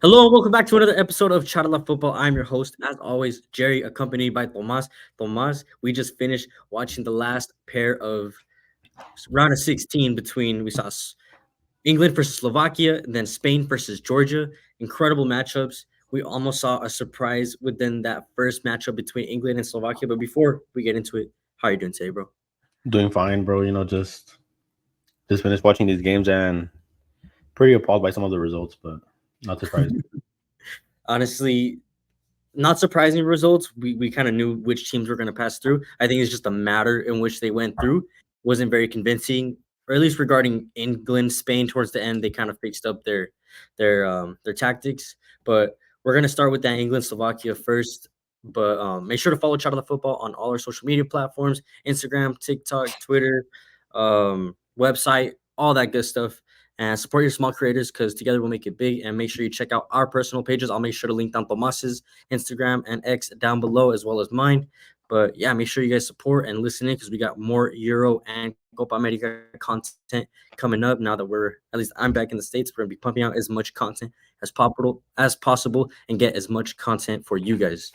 Hello and welcome back to another episode of CharlaFootball. I'm your host, as always, Jerry, accompanied by Tomas. Tomas, we just finished watching the last pair of round of 16 between England versus Slovakia, and then Spain versus Georgia. Incredible matchups. We almost saw a surprise within that first matchup between England and Slovakia. But before we get into it, how are you doing today, bro? Doing fine, bro. Just finished watching these games and pretty appalled by some of the results, but not surprised. Honestly, not surprising results. We kind of knew which teams were going to pass through. I think it's just a matter in which they went through wasn't very convincing, or at least regarding England, Spain towards the end, they kind of fixed up their tactics. But we're gonna start with that England Slovakia first. But make sure to follow Chat on the Football on all our social media platforms: Instagram, TikTok, Twitter, website, all that good stuff. And support your small creators because together we'll make it big. And make sure you check out our personal pages. I'll make sure to link down Tomas's Instagram and X down below as well as mine. But yeah, make sure you guys support and listen in because we got more Euro and Copa America content coming up now that at least I'm back in the States. We're going to be pumping out as much content as possible and get as much content for you guys.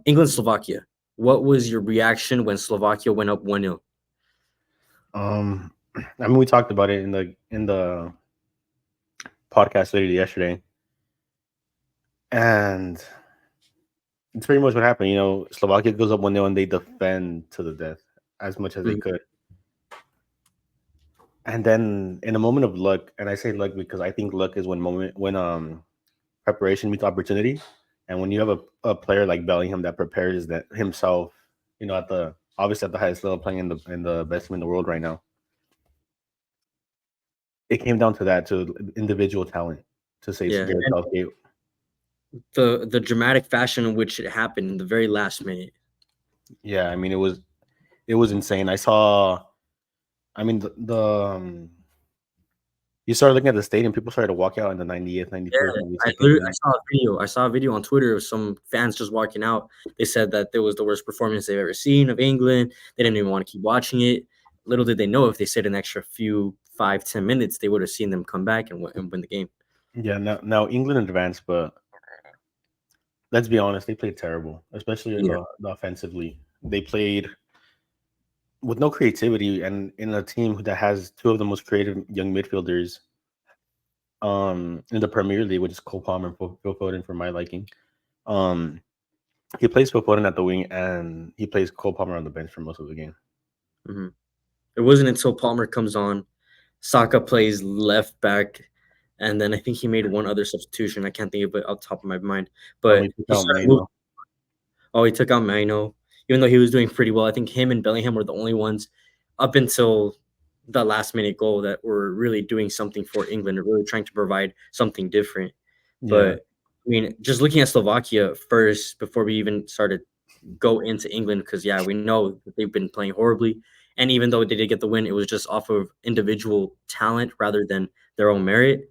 England, Slovakia. What was your reaction when Slovakia went up 1-0? Um, I mean, we talked about it in the podcast literally yesterday, and it's pretty much what happened. Slovakia goes up 1-0 and they defend to the death as much as they Mhm. could. And then in a moment of luck, and I say luck because I think luck is when preparation meets opportunity. And when you have a player like Bellingham that prepares that himself, at the obviously at the highest level, playing in the best team in the world right now, it came down to that, to individual talent, to say Yeah, Gareth and Southgate. the dramatic fashion in which it happened in the very last minute. Yeah, I mean it was insane. I saw, I mean you started looking at the stadium, people started to walk out in the 90th, Yeah, 91st, ninety I second literally I minute. saw a video. I saw a video on Twitter of some fans just walking out. They said that there was the worst performance they've ever seen of England. They didn't even want to keep watching it. Little did they know if they stayed an extra few 5-10 minutes, they would have seen them come back and win the game. Yeah, now England advanced, but let's be honest, they played terrible, especially in Yeah, the offensively. They played with no creativity, and in a team that has two of the most creative young midfielders in the Premier League, which is Cole Palmer and Phil Foden for my liking. Um, he plays Phil Foden at the wing, and he plays Cole Palmer on the bench for most of the game. hmm it wasn't until Palmer comes on, Saka plays left back, and then I think he made one other substitution. I can't think of it off the top of my mind, but He took he out started moving. Maino. Oh, he took out Maino, even though he was doing pretty well. I think him and Bellingham were the only ones up until the last minute goal that were really doing something for England, or really trying to provide something different. Yeah, But I mean, just looking at Slovakia first before we even started go into England, because yeah, we know that they've been playing horribly. And even though they did get the win, it was just off of individual talent rather than their own merit.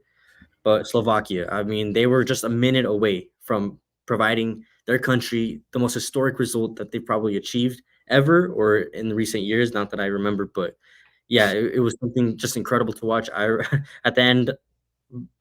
But Slovakia, I mean, they were just a minute away from providing their country the most historic result that they've probably achieved ever or in recent years. Not that I remember, but yeah, it was something just incredible to watch. I at the end,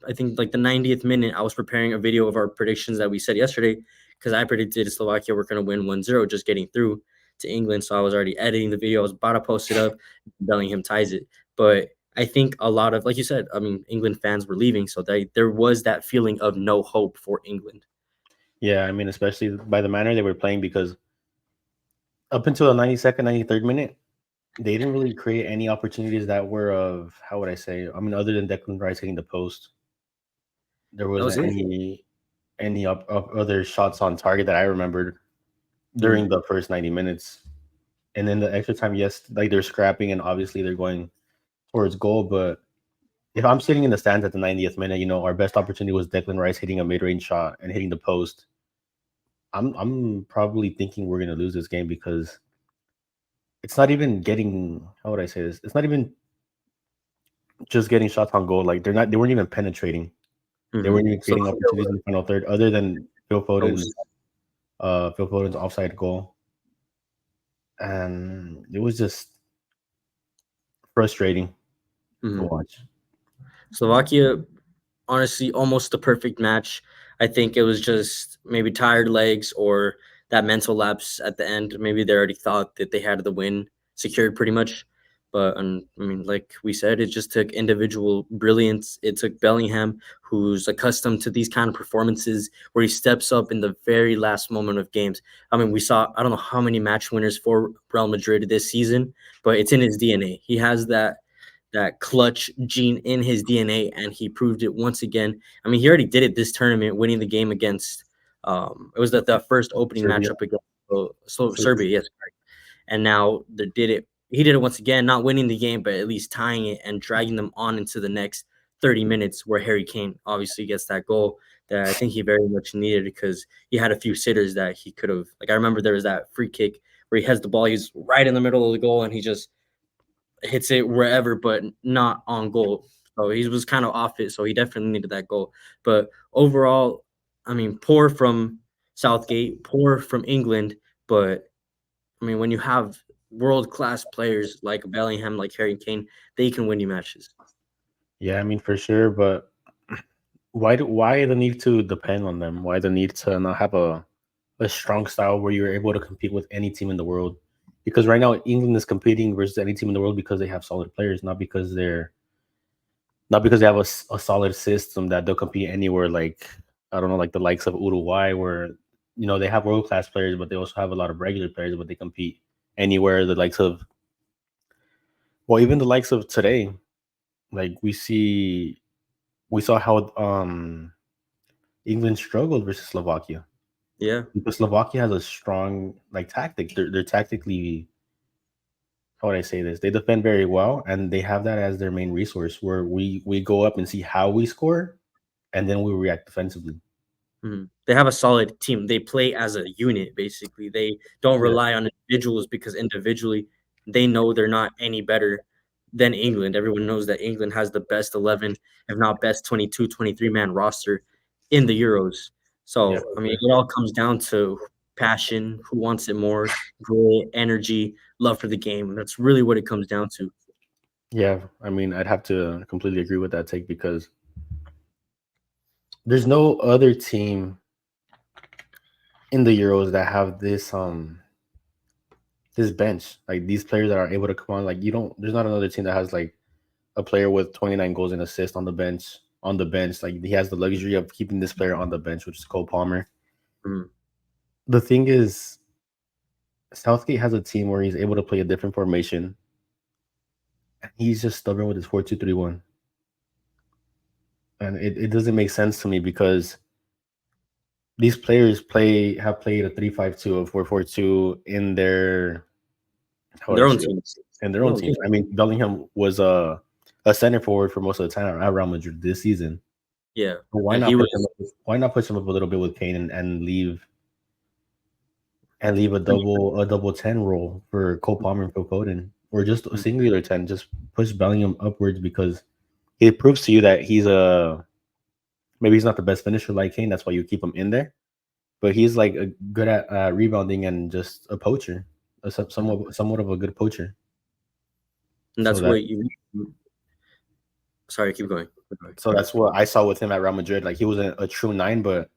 I think like the 90th minute, I was preparing a video of our predictions that we said yesterday because I predicted Slovakia were going to win 1-0, just getting through to England. So I was already editing the video. I was about to post it up. Bellingham ties it. But I think a lot of, like you said, I mean, England fans were leaving. So there was that feeling of no hope for England. yeah. I mean, especially by the manner they were playing, because up until the 92nd, 93rd minute, they didn't really create any opportunities that were of, how would I say? I mean, other than Declan Rice hitting the post, there That was wasn't it. any other shots on target that I remembered Mm, during the first 90 minutes. And then the extra time, yes, like they're scrapping and obviously they're going towards goal. But if I'm sitting in the stands at the 90th minute, our best opportunity was Declan Rice hitting a mid-range shot and hitting the post. I'm probably thinking we're gonna lose this game, because it's not even getting, how would I say this? It's not even just getting shots on goal. Like they weren't even penetrating. They weren't even creating Slovakia opportunities in was the final third, other than toast. Phil Foden's offside goal. And it was just frustrating to Mhm. watch. Slovakia. honestly almost the perfect match. I think it was just maybe tired legs or that mental lapse at the end. Maybe they already thought that they had the win secured pretty much. But I mean, like we said, it just took individual brilliance. It took Bellingham, who's accustomed to these kind of performances, where he steps up in the very last moment of games. I mean, we saw I don't know how many match winners for Real Madrid this season, but it's in his DNA. He has that clutch gene in his DNA, and he proved it once again. I mean, he already did it this tournament, winning the game against. It was the first opening Serbia. matchup against Serbia. Yes, correct. And now they did it. He did it once again, not winning the game, but at least tying it and dragging them on into the next 30 minutes, where Harry Kane obviously gets that goal that I think he very much needed, because he had a few sitters that he could have. Like I remember there was that free kick where he has the ball, he's right in the middle of the goal, and he just hits it wherever, but not on goal. So he was kind of off it. So he definitely needed that goal. But overall, I mean, poor from Southgate, poor from England. But I mean, when you have world class players like Bellingham, like Harry Kane, they can win you matches. Yeah, I mean for sure, but why the need to depend on them? Why the need to not have a strong style where you're able to compete with any team in the world? Because right now England is competing versus any team in the world because they have solid players, not because they have a solid system that they'll compete anywhere. Like I don't know, like the likes of Uruguay, where they have world class players, but they also have a lot of regular players, but they compete anywhere. The likes of even the likes of today, like we saw how England struggled versus Slovakia. Yeah. Because Slovakia has a strong like tactic. They're tactically, how would I say this? They defend very well, and they have that as their main resource. Where we go up and see how we score, and then we react defensively. They have a solid team. They play as a unit, basically. They don't Yeah, rely on individuals, because individually they know they're not any better than England. Everyone knows that England has the best 11, if not best 22, 23-man roster in the Euros. yeah, So, for I mean, sure. it all comes down to passion, who wants it more, grit, energy, love for the game. That's really what it comes down to. Yeah. I mean, I'd have to completely agree with that take because there's no other team in the Euros that have this bench, like these players that are able to come on. Like you don't, there's not another team that has like a player with 29 goals and assists on the bench. On the bench, like he has the luxury of keeping this player on the bench, which is Cole Palmer. Mhm. The thing is, Southgate has a team where he's able to play a different formation, and he's just stubborn with his 4-2-3-1, and it doesn't make sense to me because these players have played a 3-5-2, a 4-4-2 in their, how would I Their own say it? teams. In their Their own own teams. team. I mean, Bellingham was a center forward for most of the time at Real Madrid this season. Yeah. But And he was, why not push him up a little bit with Kane and leave a double 10 role for Cole Palmer and Phil Foden, or just a singular 10. Just push Bellingham upwards because it proves to you that maybe he's not the best finisher like Kane. That's why you keep him in there. But he's like good at rebounding and just a poacher, somewhat of a good poacher. and So that's that what you. Sorry, keep going. Keep going. so that's what I saw with him at Real Madrid. Like he was a true nine, but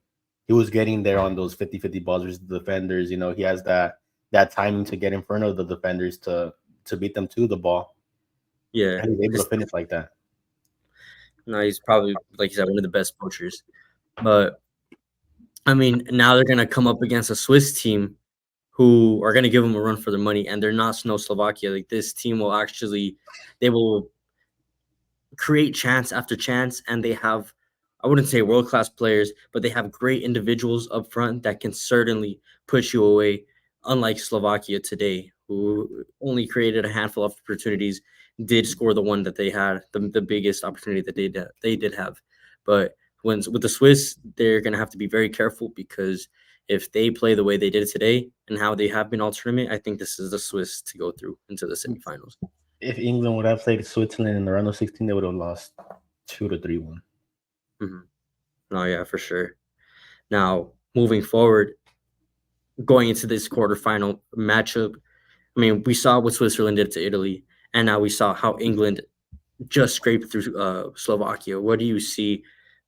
he was getting there on those 50-50 balls versus the defenders. He has that timing to get in front of the defenders to beat them to the ball, Yeah. and he's able to finish like that. No, he's probably, like you said, one of the best poachers. But I mean, now they're gonna come up against a Swiss team who are gonna give them a run for their money, and they're not no Slovakia. Like this team will actually, they will create chance after chance, and they have, I wouldn't say world class players, but they have great individuals up front that can certainly push you away. Unlike Slovakia today, who only created a handful of opportunities, did score the one that they had, the biggest opportunity that they did have. But with the Swiss, they're gonna have to be very careful, because if they play the way they did today and how they have been all tournament, I think this is the Swiss to go through into the semifinals. If England would have played Switzerland in the round of 16, they would have lost 2-3-1. Mm-hmm. Oh yeah, for sure. Now, moving forward, going into this quarterfinal matchup, I mean, we saw what Switzerland did to Italy, and now we saw how England just scraped through Slovakia. What do you see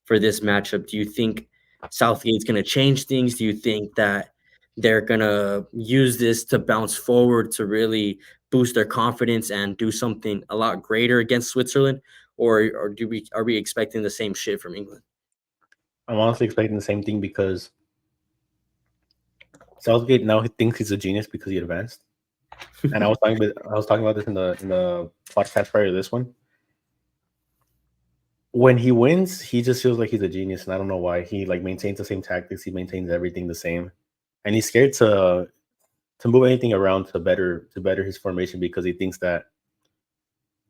for this matchup? Do you think Southgate's going to change things? Do you think that they're going to use this to bounce forward to really boost their confidence and do something a lot greater against Switzerland? Or are we expecting the same shit from England? I'm honestly expecting the same thing because Southgate now he thinks he's a genius because he advanced. And I was talking about this in the podcast prior to this one. When he wins, he just feels like he's a genius, and I don't know why. He like maintains the same tactics, he maintains everything the same, and he's scared to move anything around to better his formation because he thinks that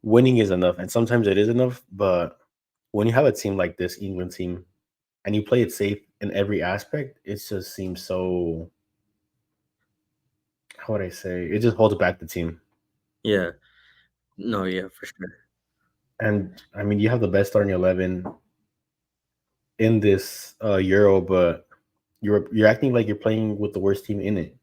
winning is enough, and sometimes it is enough. But when you have a team like this England team, and you play it safe in every aspect, it just seems so. How would I say? It just holds back the team. Yeah. No, yeah, for sure. And I mean, you have the best starting 11 in this Euro, but you're acting like you're playing with the worst team in it.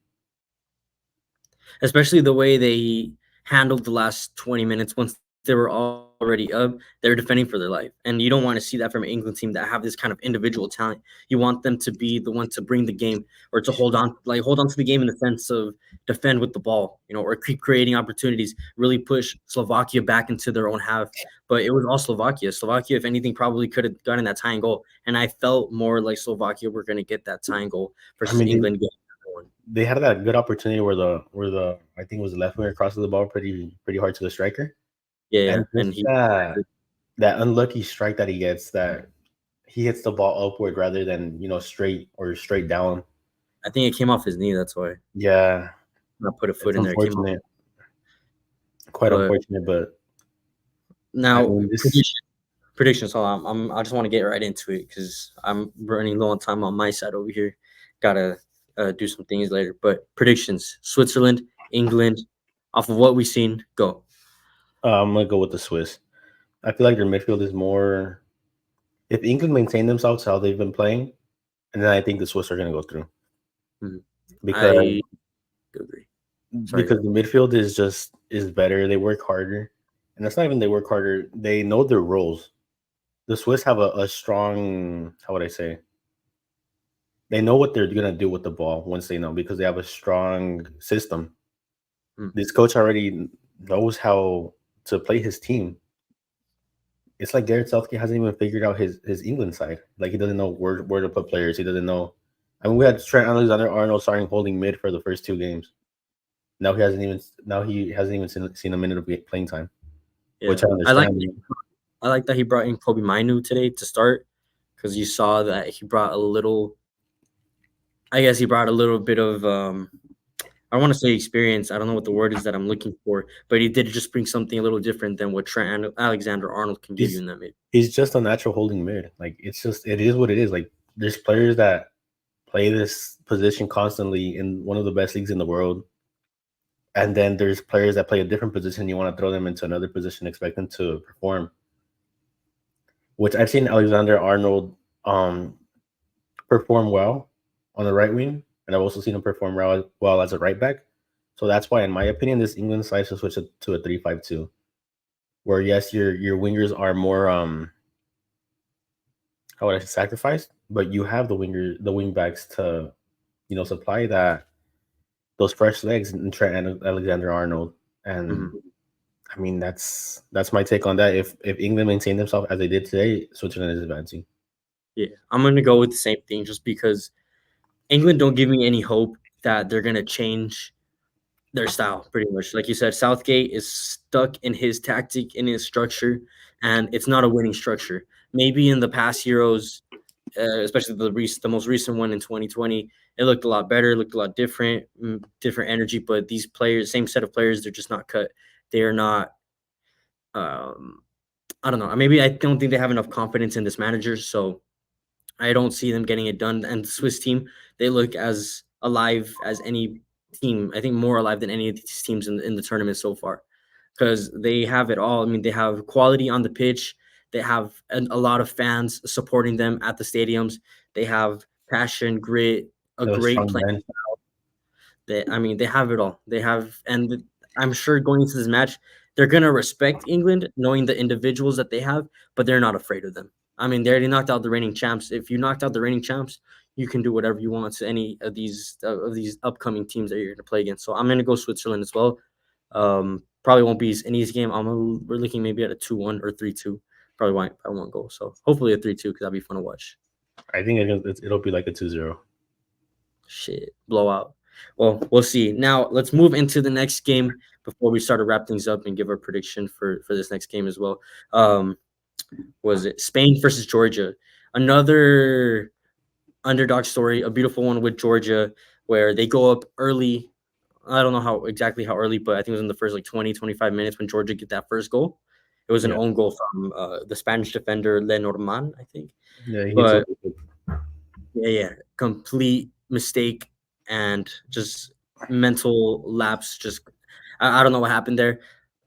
Especially the way they handled the last 20 minutes once they were already up. They were defending for their life. And you don't want to see that from an England team that have this kind of individual talent. You want them to be the one to bring the game or to hold on to the game in the sense of defend with the ball, or keep creating opportunities, really push Slovakia back into their own half. But it was all Slovakia. Slovakia, if anything, probably could have gotten that tying goal. And I felt more like Slovakia were going to get that tying goal I versus mean, England getting that one. they had that good opportunity where the I think it was the left winger crosses the ball pretty hard to the striker, Yeah, and and just that unlucky strike that he gets, that he hits the ball upward rather than straight down. I think it came off his knee. That's why Yeah, I put a foot it's in there. It came off. unfortunate, quite But unfortunate. But I now mean, this predictions. So I just want to get right into it because I'm running low on time on my side over here. Gotta do some things later. But predictions: Switzerland, England. Off of what we've seen, go. I'm gonna go with the Swiss. I feel like their midfield is more. If England maintain themselves how they've been playing, and then I think the Swiss are gonna go through Mhm. because I agree. Sorry. the midfield is better. They work harder, and that's not even they work harder. They know their roles. The Swiss have a strong. How would I say? They know what they're gonna do with the ball once they know because they have a strong system. Mm. This coach already knows how to play his team. It's like Gareth Southgate hasn't even figured out his England side. Like he doesn't know where to put players. He doesn't know. I mean, we had Trent Alexander-Arnold starting holding mid for the first 2 games. Now he hasn't even seen a minute of playing time, Yeah, which I understand. I like that he brought in Kobe Mainu today to start because you saw that he brought a little. I guess he brought a little bit of I want to say experience. I don't know what the word is that I'm looking for, but he did just bring something a little different than what Trent Alexander Arnold can give you He's in that mid. he's just a natural holding mid. Like it is what it is. Like there's players that play this position constantly in one of the best leagues in the world. And then there's players that play a different position. You want to throw them into another position, expect them to perform. Which I've seen Alexander Arnold perform well on the right wing, and I've also seen him perform well as a right back. So that's why, in my opinion, this England side should switch to a 3-5-2, where yes, your wingers are more how would I say sacrificed, but you have the wing backs to supply those fresh legs in Trent and Alexander Arnold. And Mhm. I mean that's my take on that. If England maintain themselves as they did today, Switzerland is advancing. Yeah, I'm gonna go with the same thing just because England don't give me any hope that they're gonna change their style. Pretty much, like you said, Southgate is stuck in his tactic, in his structure, and it's not a winning structure. Maybe in the past Euros, especially the most recent one in 2020, it looked a lot better, looked a lot different, different energy. But these players, same set of players, they're just not cut. They are not. Um, I don't know. Maybe I don't think they have enough confidence in this manager, so I don't see them getting it done. And the Swiss team, they look as alive as any team. I think more alive than any of these teams in the tournament so far, because they have it all. I mean, they have quality on the pitch. They have a lot of fans supporting them at the stadiums. They have passion, grit, a A great strong plan. bench. They have it all. They have, and I'm sure going into this match, they're gonna respect England, knowing the individuals that they have, but they're not afraid of them. I mean, they already knocked out the reigning champs. If you knocked out the reigning champs, you can do whatever you want to any of these upcoming teams that you're going to play against. So I'm going to go Switzerland as well. Probably won't be an easy game. We're looking maybe at a 2-1 or 3-2. Probably won't go. So hopefully a 3-2 because that'd be fun to watch. I think it'll be like a 2-0. Shit, blowout. Well, we'll see. Now let's move into the next game before we start to wrap things up and give our prediction for this next game as well. Was it Spain versus Georgia? Another underdog story, a beautiful one with Georgia, where they go up early. I don't know how early, but I think it was in the first like 20, 25 minutes when Georgia get that first goal. It was an own goal from the Spanish defender Lenormand, I think. Yeah, but yeah, complete mistake and just mental lapse. Just I don't know what happened there,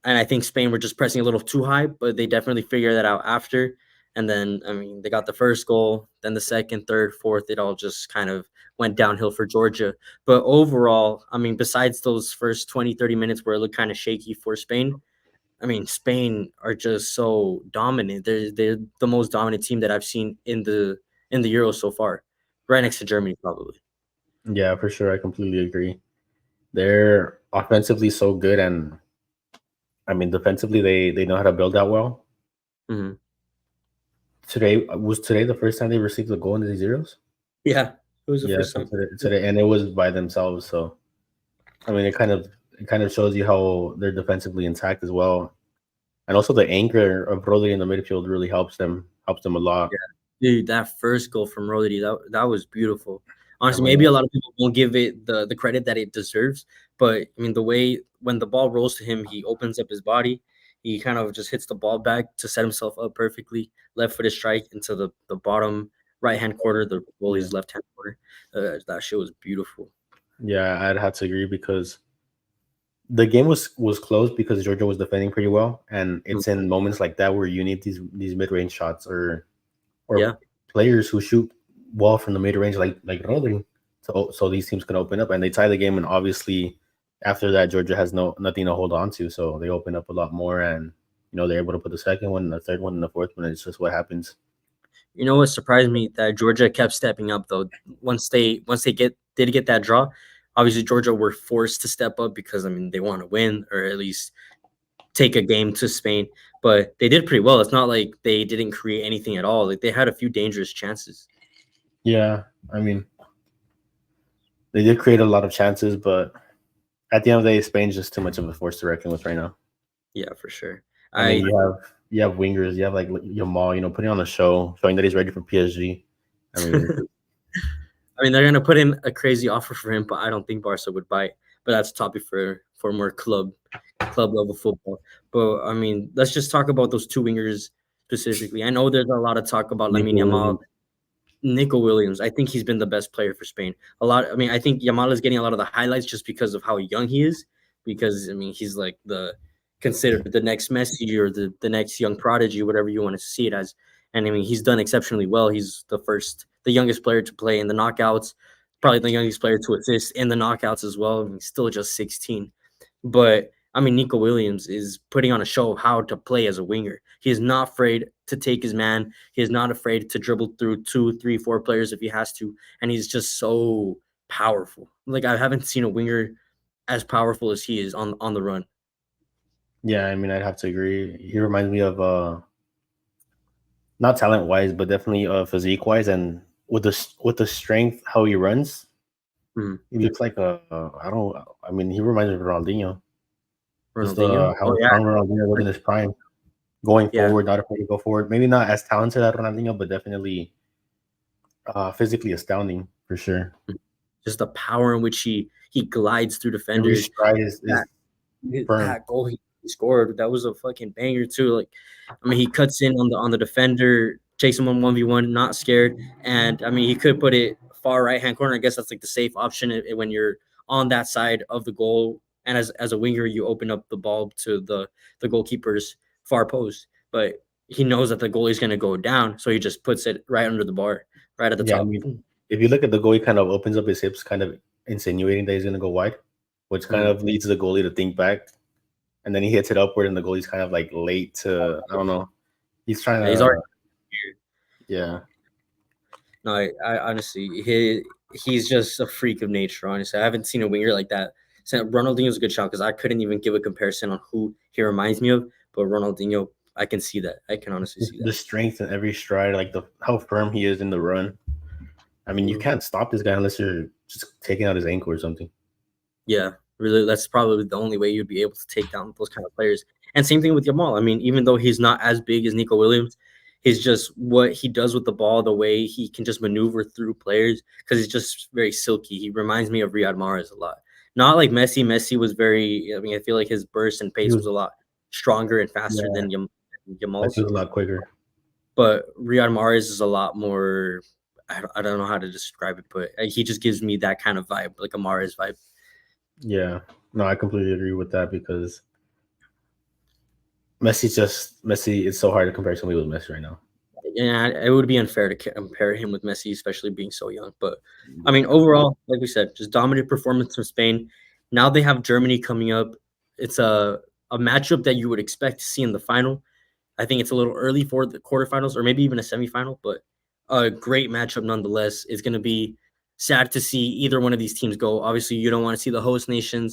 and I think Spain were just pressing a little too high, but they definitely figured that out after. And then, I mean, they got the first goal, then the second, third, fourth, it all just kind of went downhill for Georgia. But overall, I mean, besides those first 20, 30 minutes where it looked kind of shaky for Spain, I mean, Spain are just so dominant. They're the most dominant team that I've seen in the Euro so far, right next to Germany, probably. Yeah, for sure. I completely agree. They're offensively so good, and I mean, defensively they know how to build that well. Mm-hmm. Today the first time they received a goal in the Zeros? Yeah, it was the first time today, and it was by themselves. So, I mean, it kind of shows you how they're defensively intact as well, and also the anchor of Rodri in the midfield really helps them a lot. Yeah, dude, that first goal from Rodri, that was beautiful. Honestly, maybe a lot of people won't give it the credit that it deserves, but I mean, the way when the ball rolls to him, he opens up his body. He kind of just hits the ball back to set himself up perfectly. Left-footed strike into the bottom right-hand corner, the goalie's left-hand corner. That shit was beautiful. Yeah, I'd have to agree because the game was close because Georgia was defending pretty well, and it's in moments like that where you need these mid-range shots or players who shoot well from the mid-range like Rodri, so these teams can open up, and they tie the game. And obviously, after that, Georgia has nothing to hold on to, so they open up a lot more, and they're able to put the second one, the third one, and the fourth one. It's just what happens. You know what surprised me? That Georgia kept stepping up though. Once they did get that draw, obviously Georgia were forced to step up because I mean they want to win or at least take a game to Spain. But they did pretty well. It's not like they didn't create anything at all. Like they had a few dangerous chances. Yeah, I mean, they did create a lot of chances, but at the end of the day, Spain's just too much of a force to reckon with right now. Yeah, for sure. I mean, you have wingers, you have like Yamal, putting on a show, showing that he's ready for PSG. I mean, they're gonna put in a crazy offer for him, but I don't think Barca would bite. But that's a topic for more club level football. But I mean, let's just talk about those two wingers specifically. I know there's a lot of talk about Lamine Yamal. Nico Williams, I think he's been the best player for Spain. I mean, I think Yamal is getting a lot of the highlights just because of how young he is. Because I mean, he's like considered the next Messi or the next young prodigy, whatever you want to see it as. And I mean, he's done exceptionally well. He's the youngest player to play in the knockouts, probably the youngest player to assist in the knockouts as well. I mean, he's still just 16. But I mean, Nico Williams is putting on a show of how to play as a winger. He is not afraid to take his man. He is not afraid to dribble through 2, 3, 4 players if he has to. And he's just so powerful. Like I haven't seen a winger as powerful as he is on the run. Yeah, I mean, I'd have to agree. He reminds me of not talent-wise, but definitely physique-wise, and with the strength, how he runs. He looks like I mean, he reminds me of Ronaldinho. Just how strong Ronaldinho was in his prime, going forward, not afraid to go forward. Maybe not as talented as Ronaldinho, but definitely physically astounding for sure. Just the power in which he glides through defenders. That goal he scored, that was a fucking banger too. Like, I mean, he cuts in on the defender, takes him on 1v1, not scared. And I mean, he could put it far right-hand corner. I guess that's like the safe option when you're on that side of the goal. And as a winger, you open up the ball to the goalkeeper's far post. But he knows that the goalie's going to go down, so he just puts it right under the bar, right at the top. I mean, if you look at the goal, he kind of opens up his hips, kind of insinuating that he's going to go wide, which kind of leads the goalie to think back. And then he hits it upward, and the goalie's kind of like late to, I don't know. He's trying to. Yeah. No, I honestly, he's just a freak of nature. Honestly, I haven't seen a winger like that. So Ronaldinho's a good shot because I couldn't even give a comparison on who he reminds me of. But Ronaldinho, I can see that. I can honestly see The that. strength in every stride, like how firm he is in the run. I mean, you Mhm. can't stop this guy unless you're just taking out his ankle or something. Yeah, really, that's probably the only way you'd be able to take down those kind of players. And same thing with Yamal. I mean, even though he's not as big as Nico Williams, he's just what he does with the ball, the way he can just maneuver through players, because he's just very silky. He reminds me of Riyad Mahrez a lot. Not like Messi. Messi was very. I mean, I feel like his burst and He pace was, was a lot stronger and faster yeah, than like he Yamal's. was a lot quicker. But Riyad Mahrez is a lot more. I don't know how to describe it, but he just gives me that kind of vibe, like a Mahrez vibe. Yeah, no, I completely agree with that because Messi. It's so hard to compare somebody with Messi right now. Yeah, it would be unfair to compare him with Messi, especially being so young. But I mean, overall, like we said, just dominant performance from Spain. Now they have Germany coming up. It's a matchup that you would expect to see in the final. I think it's a little early for the quarterfinals or maybe even a semifinal, but a great matchup nonetheless. It's going to be sad to see either one of these teams go. Obviously, you don't want to see the host nation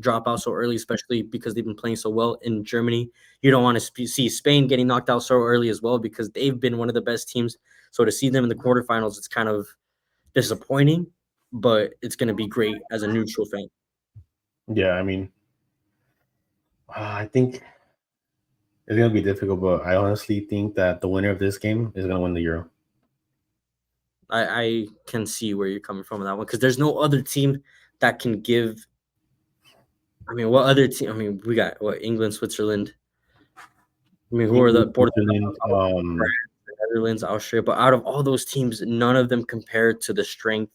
drop out so early, especially because they've been playing so well in Germany. You don't want to see Spain getting knocked out so early as well because they've been one of the best teams. So to see them in the quarterfinals, it's kind of disappointing, but it's going to be great as a neutral fan. Yeah, I mean, I think it's gonna be difficult, but I honestly think that the winner of this game is gonna win the Euro. I can see where you're coming from on that one because there's no other team that can give. I mean, what other team? I mean, we got what England, Switzerland. I mean, who are the England, Portugal, Switzerland, France, Netherlands, Austria? But out of all those teams, none of them compare to the strength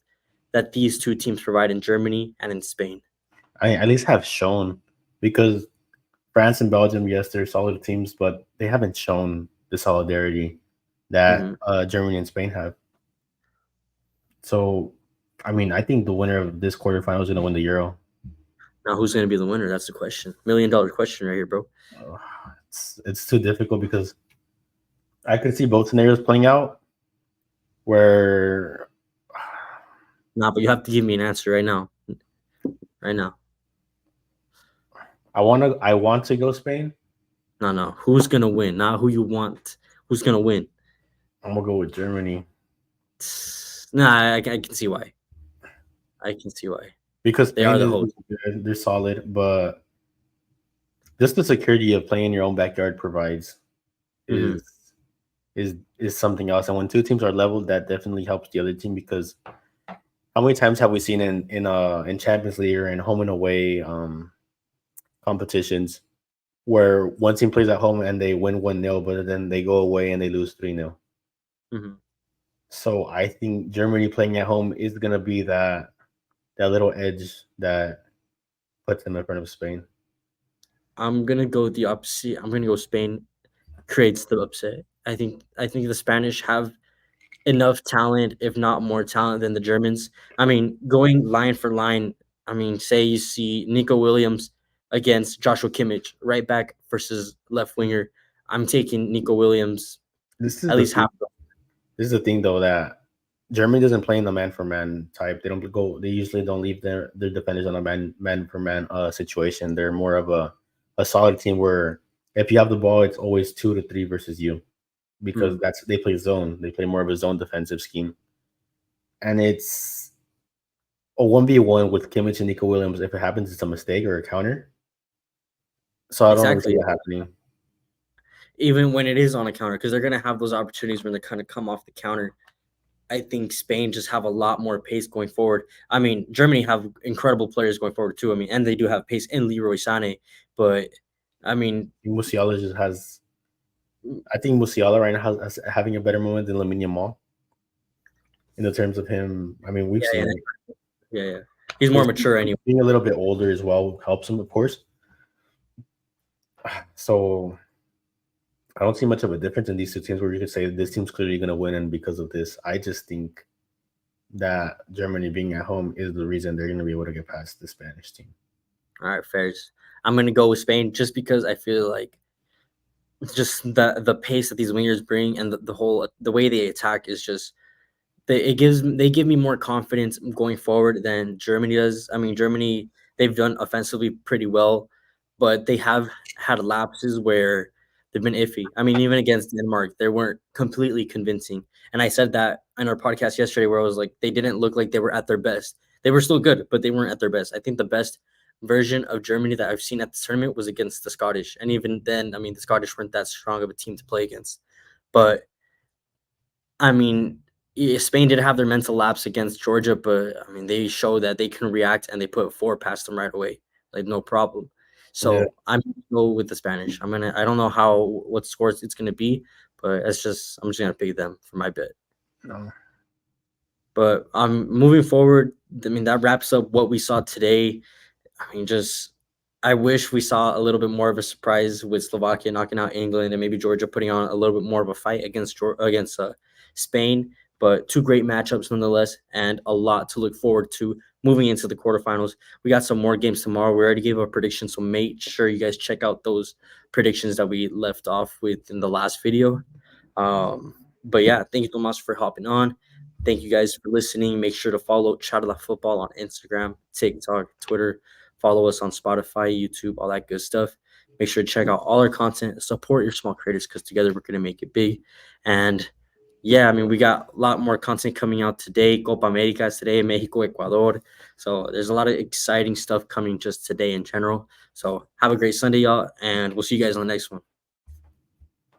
that these two teams provide in Germany and in Spain. I at least have shown because France and Belgium, yes, they're solid teams, but they haven't shown the solidarity that Mm-hmm. Germany and Spain have. So, I mean, I think the winner of this quarterfinal is going to win the Euro. Now, who's going to be the winner? That's the question. $1 million question right here, bro. Uh, it's too difficult because I could see both scenarios playing out. Where Nah, but you have to give me an answer right now. Right now. I want to go Spain. No. Who's going to win? Not who you want. Who's going to win? I'm gonna go with Germany Nah, I can see why. I can see why. because They are Spain the is host. good, they're solid, but just the security of playing in your own backyard provides Mhm. is something else. And when two teams are level, that definitely helps the other team because how many times have we seen in Champions League or in home and away competitions where one team plays at home and they win 1-0, but then they go away and they lose 3-0. Mhm. So I think Germany playing at home is gonna be that little edge that puts them in front of Spain. I'm gonna go the opposite. I'm gonna go Spain creates the upset. I think the Spanish have enough talent, if not more talent than the Germans. I mean, going line for line, I mean, say you see Nico Williams against Joshua Kimmich, right back versus left winger. I'm taking Nico Williams This is at the least thing. half. This is the thing though that Germany doesn't play in the man for man type. They don't go. They usually don't leave their defenders on a man for man situation. They're more of a solid team where if you have the ball, it's always 2 to 3 versus you because Mhm. that's they play zone. They play more of a zone defensive scheme, and it's a 1v1 with Kimmich and Nico Williams. If it happens, it's a mistake or a counter. So I don't really see Exactly. that happening. Even when it is on a counter, because they're gonna have those opportunities when they kind of come off the counter. I think Spain just have a lot more pace going forward. I mean, Germany have incredible players going forward too. I mean, and they do have pace in Leroy Sané, but I mean, Musiala just has. I think Musiala right now has having a better moment than Lamine Yamal in the terms of him. I mean, we've yeah, seen yeah, it. yeah. He's more Just mature anyway. being a little bit older as well helps him, of course. So I don't see much of a difference in these two teams where you could say this team's clearly going to win, and because of this, I just think that Germany being at home is the reason they're going to be able to get past the Spanish team. All right, fairs. I'm gonna go with Spain just because I feel like It's just the pace that these wingers bring and the way they attack is just they give me more confidence going forward than Germany does. I mean, Germany, they've done offensively pretty well, but they have had lapses where they've been iffy. I mean, even against Denmark, they weren't completely convincing. And I said that in our podcast yesterday, where I was like, they didn't look like they were at their best. They were still good, but they weren't at their best. I think the best version of Germany that I've seen at the tournament was against the Scottish. And even then, I mean, the Scottish weren't that strong of a team to play against. But I mean, Spain did have their mental lapse against Georgia, but I mean, they show that they can react and they put four past them right away, like no problem. Yeah. So I'm gonna go with the Spanish. I don't know what scores it's gonna be, but I'm just gonna pick them for my bet. No. But moving forward, I mean that wraps up what we saw today. I mean, I wish we saw a little bit more of a surprise with Slovakia knocking out England and maybe Georgia putting on a little bit more of a fight against Spain. But two great matchups nonetheless, and a lot to look forward to moving into the quarterfinals. We got some more games tomorrow. We already gave our predictions, so make sure you guys check out those predictions that we left off with in the last video. But yeah, thank you so much for hopping on. Thank you guys for listening. Make sure to follow CharlaFootball on Instagram, TikTok, Twitter. Follow us on Spotify, YouTube, all that good stuff. Make sure to check out all our content. Support your small creators because together we're going to make it big. And yeah, I mean, we got a lot more content coming out today. Copa America is today, Mexico, Ecuador. So there's a lot of exciting stuff coming just today in general. So have a great Sunday, y'all, and we'll see you guys on the next one.